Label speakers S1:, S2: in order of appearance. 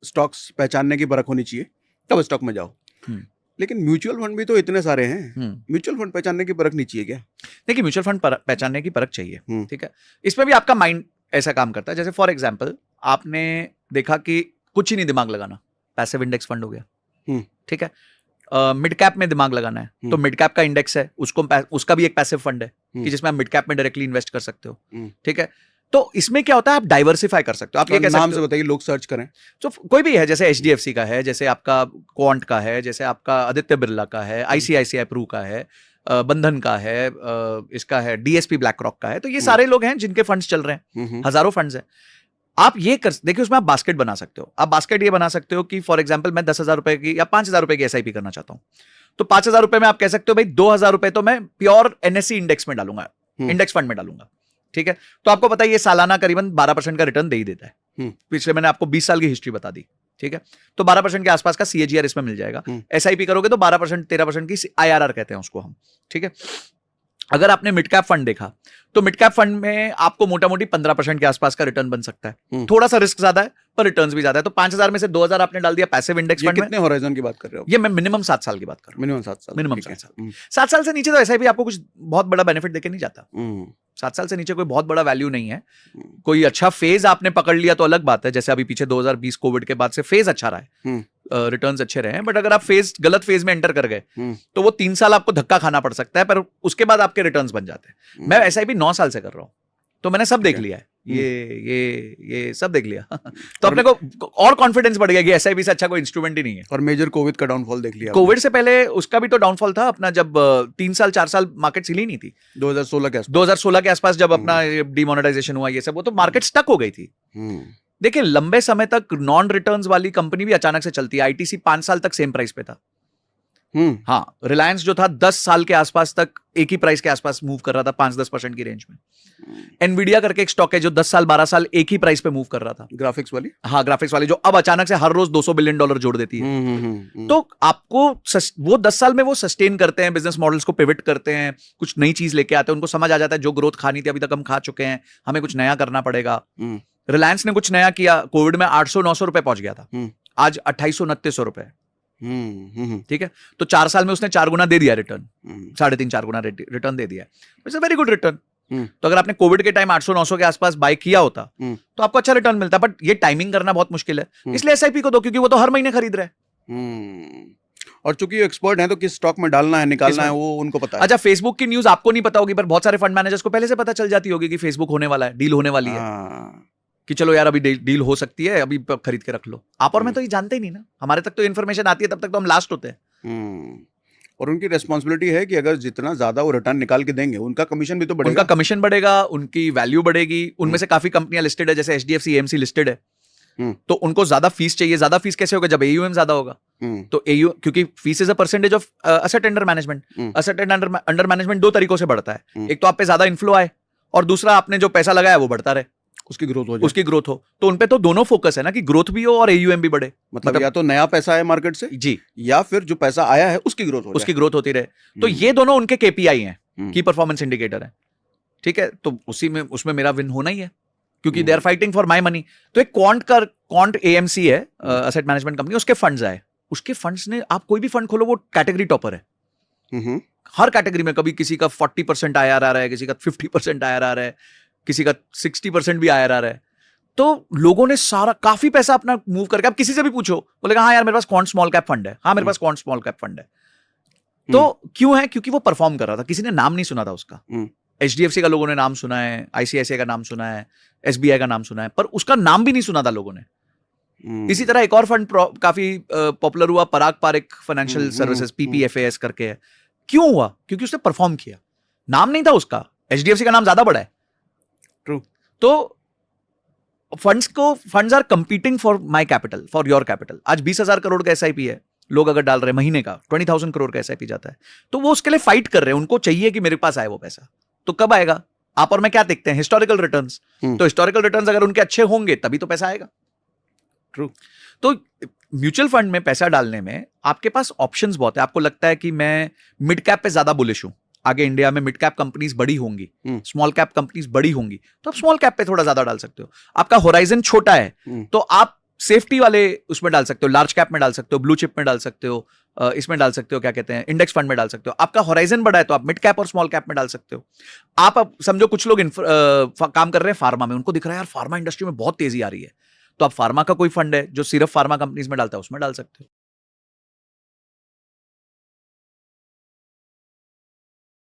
S1: Stocks पहचानने की परख होनी चाहिए, तब स्टॉक में जाओ। लेकिन म्यूचुअल फंड भी तो इतने सारे हैं, म्यूचुअल फंड पहचानने की परख नहीं चाहिए क्या?
S2: देखिए, म्यूचुअल फंड पहचानने की परख चाहिए, ठीक है। इसमें भी आपका माइंड ऐसा काम करता है, जैसे फॉर एग्जांपल आपने देखा कि कुछ ही नहीं दिमाग लगाना, पैसिव इंडेक्स फंड हो गया, ठीक है। मिड कैप में दिमाग लगाना है तो मिड कैप का इंडेक्स है, उसका भी एक पैसिव फंड है कि जिसमें आप मिड कैप में डायरेक्टली इन्वेस्ट कर सकते हो, ठीक है। तो इसमें क्या होता है, आप डाइवर्सिफाई कर सकते हो। आप ये
S1: नाम से बताइए, लोग सर्च करें।
S2: तो कोई भी है, जैसे HDFC का है, जैसे आपका क्वांट का है, जैसे आपका आदित्य बिरला का है, ICICI प्रू का है, बंधन का है, इसका है DSP ब्लैक रॉक का है। तो ये सारे लोग हैं जिनके फंड्स चल रहे हैं, हजारों फंड्स हैं। आप ये कर देखिए, उसमें आप बास्केट बना सकते हो। आप बास्केट ये बना सकते हो कि फॉर एग्जांपल मैं 10,000 रुपए की या 5,000 रुपए की SIP करना चाहता हूं, तो 5,000 रुपए में आप कह सकते हो भाई 2,000 रुपए तो मैं प्योर NSE इंडेक्स में डालूंगा, इंडेक्स फंड में डालूंगा, ठीक है। तो आपको पता है ये सालाना करीबन 12% का रिटर्न दे ही देता है। पिछले मैंने आपको 20 साल की हिस्ट्री बता दी, ठीक है। तो 12% के आसपास का CAGR इसमें मिल जाएगा। SIP करोगे तो 12% 13% की IRR कहते हैं उसको हम, ठीक है। अगर आपने मिड कैप फंड देखा तो मिड कैप फंड में आपको मोटा मोटी 15% के आसपास का रिटर्न बन सकता है। थोड़ा सा रिस्क ज्यादा है पर रिटर्न्स भी ज्यादा है। तो 5,000 में से 2,000 आपने डाल दिया पैसिव इंडेक्स फंड में।
S1: कितने होराइजन की बात कर रहे हो?
S2: ये मैं मिनिमम 7 साल की बात कर रहा हूं।
S1: मिनिमम 7 साल,
S2: मिनिमम 7 साल। 7 साल से नीचे तो SIP आपको कुछ बहुत बड़ा बेनिफिट देके नहीं जाता। 7 साल से नीचे कोई बहुत बड़ा वैल्यू नहीं है। कोई अच्छा फेज आपने पकड़ लिया तो अलग बात है, जैसे अभी पीछे 2020 कोविड के बाद से फेज अच्छा रहा है, रिटर्न्स अच्छे रहे हैं। बट अगर आप गलत फेज में एंटर कर गए तो वो 3 साल आपको धक्का खाना पड़ सकता है, पर उसके बाद आपके रिटर्न्स बन जाते हैं। मैं SIP 9 साल से कर रहा हूं, तो मैंने सब देख लिया है, ये सब देख लिया। तो अपने को और कॉन्फिडेंस बढ़ गया कि SIP से अच्छा कोई इंस्ट्रूमेंट ही नहीं है।
S1: और मेजर कोविड का डाउनफॉल देख लिया।
S2: कोविड से पहले उसका भी तो डाउनफॉल था अपना, जब 3 साल 4 साल मार्केट हिली नहीं थी। 2016 के आसपास जब अपना डिमोनेटाइजेशन हुआ, ये सब, वो तो मार्केट स्टक हो गई थी। देखिए, लंबे समय तक नॉन रिटर्न्स वाली कंपनी भी अचानक से चलती है। ITC 5 साल तक सेम प्राइस पे था। हाँ, रिलायंस जो था 10 साल के आसपास तक एक ही प्राइस के आसपास मूव कर रहा था, 5-10% की रेंज में। एनवीडिया करके एक स्टॉक है जो 10 साल 12 साल एक ही प्राइस पे मूव कर रहा था।
S1: ग्राफिक्स वाली?
S2: हाँ, ग्राफिक्स वाली, जो अब अचानक से हर रोज $200 बिलियन जोड़ देती है। तो आपको वो 10 साल में वो सस्टेन करते हैं, बिजनेस मॉडल्स को पिवट करते हैं, कुछ नई चीज लेके आते हैं। उनको समझ आ जाता है जो ग्रोथ खानी थी अभी तक हम खा चुके हैं, हमें कुछ नया करना पड़ेगा। रिलायंस ने कुछ नया किया, कोविड में 800-900 रुपए पहुंच गया था, आज 2800-2900 रुपए, ठीक है। तो 4 साल में उसने 4 गुना दे दिया रिटर्न, 3.5-4 गुना रिटर्न दे दिया। It's a very good return. तो अगर आपने कोविड के टाइम 800-900 के आसपास बाय किया होता तो आपको अच्छा रिटर्न मिलता। बट ये टाइमिंग करना बहुत मुश्किल है, इसलिए SIP को दो, क्योंकि वो तो हर महीने खरीद रहे हैं।
S1: और चूंकि एक्सपर्ट हैं तो किस स्टॉक में डालना है निकालना है वो उनको पता है।
S2: अच्छा, फेसबुक की न्यूज आपको नहीं पता होगी, पर बहुत सारे फंड मैनेजर्स को पहले से पता चल जाती होगी कि फेसबुक होने वाला है, डील होने वाली है, कि चलो यार अभी डील हो सकती है, अभी खरीद के रख लो। आप और मैं तो ये जानते ही नहीं ना, हमारे तक तो इन्फॉर्मेशन आती है तब तक तो हम लास्ट होते हैं।
S1: और उनकी रिस्पांसिबिलिटी है कि अगर जितना ज्यादा वो रिटर्न निकाल के देंगे उनका कमीशन भी तो बढ़ेगा।
S2: उनका कमीशन बढ़ेगा, उनकी वैल्यू बढ़ेगी। उनमें से काफी कंपनियां लिस्टेड है, जैसे HDFC AMC लिस्टेड है, तो उनको ज्यादा फीस चाहिए। ज्यादा फीस कैसे होगा? जब AUM ज्यादा होगा। तो क्योंकि fees is a percentage of asset under management. Asset under management 2 तरीकों से बढ़ता है, एक तो आप पे ज्यादा इन्फ्लो आए, और दूसरा आपने जो पैसा लगाया वो बढ़ता रहे, उसकी ग्रोथ हो। तो उनपे तो दोनों फोकस है ना, कि ग्रोथ भी हो और AUM भी बढ़े।
S1: मतलब या तो नया पैसा है मार्केट से
S2: जी, या
S1: फिर जो पैसा आया है उसकी ग्रोथ
S2: होती रहे। तो ये दोनों उनके KPI हैं, की परफॉर्मेंस इंडिकेटर है, ठीक है। तो उसमें मेरा विन होना ही है, क्योंकि they are fighting for my money. तो एक क्वांट AMC है, असेट मैनेजमेंट कंपनी, उसके फंड्स आए। उसके फंड्स ने, आप कोई भी फंड खोलो वो कैटेगरी टॉपर है। हर कैटेगरी में कभी किसी का 40% IRR आ रहा है, किसी का 50% IRR आ रहा है, किसी का 60% भी IRR आ रहा है। तो लोगों ने काफी पैसा अपना मूव करके, आप किसी से भी पूछो, बोलेगा हाँ यार मेरे पास क्वांट स्मॉल कैप फंड है, हाँ मेरे पास क्वांट स्मॉल कैप फंड है। तो क्यों है? क्योंकि वो परफॉर्म कर रहा था, किसी ने नाम नहीं सुना था उसका। HDFC का लोगों ने नाम सुना है, ICICI का नाम सुना है, SBI का नाम सुना है, पर उसका नाम भी नहीं सुना था लोगों ने। इसी तरह एक और फंड काफी पॉपुलर हुआ, पराग पारिक फाइनेंशियल सर्विसेज, PPFAS करके है। क्यों हुआ? क्योंकि उसने परफॉर्म किया, नाम नहीं था उसका। HDFC का नाम ज्यादा बड़ा है।
S1: ट्रू।
S2: तो funds are competing for my capital, for your capital. आज 20,000 करोड़ का SIP है, लोग अगर डाल रहे हैं, महीने का 20,000 करोड़ का SIP जाता है, तो वो उसके लिए फाइट कर रहे हैं। उनको चाहिए कि मेरे पास आए वो पैसा। तो कब आएगा? आप और मैं क्या देखते हैं? Historical returns. तो हिस्टोरिकल रिटर्न्स अगर उनके अच्छे होंगे तभी तो पैसा आएगा।
S1: ट्रू।
S2: तो म्यूचुअल फंड में पैसा डालने में आपके पास ऑप्शंस बहुत है। आपको लगता है कि मैं मिड कैप पे ज्यादा बुलिश हूं, आगे इंडिया में मिड कैप कंपनीज बड़ी होंगी, स्मॉल कैप कंपनीज बड़ी होंगी, तो आप स्मॉल कैप पे थोड़ा ज्यादा डाल सकते हो। आपका होराइजन छोटा है तो आप सेफ्टी वाले उसमें डाल सकते हो, लार्ज कैप में डाल सकते हो, ब्लू चिप में डाल सकते हो, इसमें डाल सकते हो, क्या कहते हैं, इंडेक्स फंड में डाल सकते हो। आपका होराइजन बड़ा है तो आप मिड कैप और स्मॉल कैप में डाल सकते हो। आप अब समझो कुछ लोग काम कर रहे हैं फार्मा में, उनको दिख रहा है यार फार्मा इंडस्ट्री में बहुत तेजी आ रही है, तो आप फार्मा का कोई फंड है जो सिर्फ फार्मा कंपनीज में डालता है, उसमें डाल सकते हो।